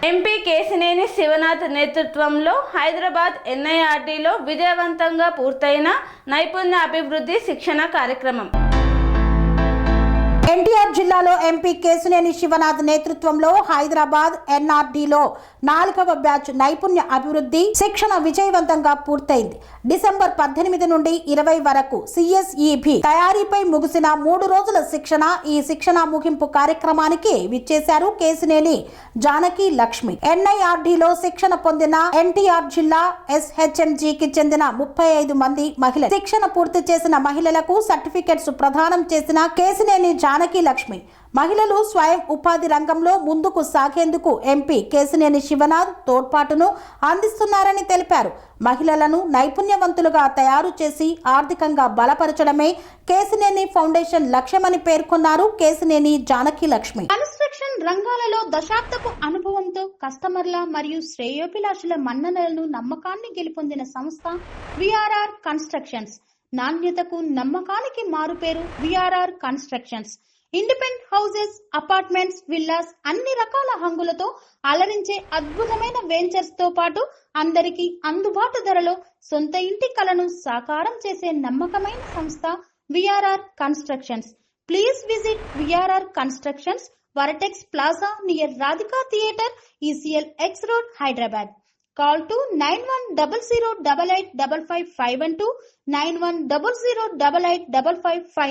MP Kesineni Sivanath నేతృత్వంలో హైదరాబాద్ ఎన్ఐఆర్టీలో విజయవంతంగా పూర్తయిన నైపుణ్య అభివృద్ధి శిక్షణ కార్యక్రమం. ఎన్టీఆర్ జిల్లాలో ఎంపీ కేశినేని శివనాథ్ నేతృత్వంలో హైదరాబాద్ ఎన్ఆర్డీలో 4వ బ్యాచ్ నైపుణ్య అభివృద్ధి శిక్షణ విజయవంతంగా పూర్తయింది. డిసెంబర్ 18 నుండి 20 వరకు సిఎస్ఈబి తయారీపై ముగిసిన 3 రోజుల శిక్షణ. ఈ శిక్షణ ముగింపు కార్యక్రమానికి విచ్చేశారు కేశినేని జానకి లక్ష్మి. ఎన్ఐఆర్డీలో శిక్షణ పొందిన ఎన్టీఆర్ జిల్లా ఎస్హెచ్ఎంజికి చెందిన 35 మంది మహిళలు. శిక్షణ పూర్తి చేసిన మహిళలకు సర్టిఫికెట్స్ ప్రదానం చేసిన కేశినేని జానకి లక్ష్మి మహిళలు స్వయం ఉపాధి రంగంలో ముందుకు సాగేందుకు ఎంపీ కేశినేని శివనాథ్ తోడ్పాటును అందిస్తున్నారని తెలిపారు. మహిళలను నైపుణ్యవంతులుగా తయారు చేసి ఆర్థికంగా బలపరచడమే కేశినేని ఫౌండేషన్ లక్ష్యమని పేర్కొన్నారు కేశినేని జానకి లక్ష్మి. కన్స్ట్రక్షన్ రంగాలలో దశాబ్దపు అనుభవంతో కస్టమర్ల మరియు శ్రేయోభిలాషుల మన్ననలను నమ్మకాన్ని గెలుపొందిన సంస్థ విఆర్ఆర్ కన్స్ట్రక్షన్స్. నాణ్యతకు నమ్మకానికి మారుపేరు VRR constructions. Independent houses, apartments, villas అన్ని రకాల హంగులతో అలరించే అద్భుతమైన వెంచర్స్ తో పాటు అందరికీ అందుబాటు ధరలో సొంత ఇంటి కలను సాకారం చేసే నమ్మకమైన సంస్థ VRR constructions. Please visit VRR constructions, వరటెక్స్ plaza near Radhika theatre, ECL X Road, Hyderabad. Call to 9100885555 91008855.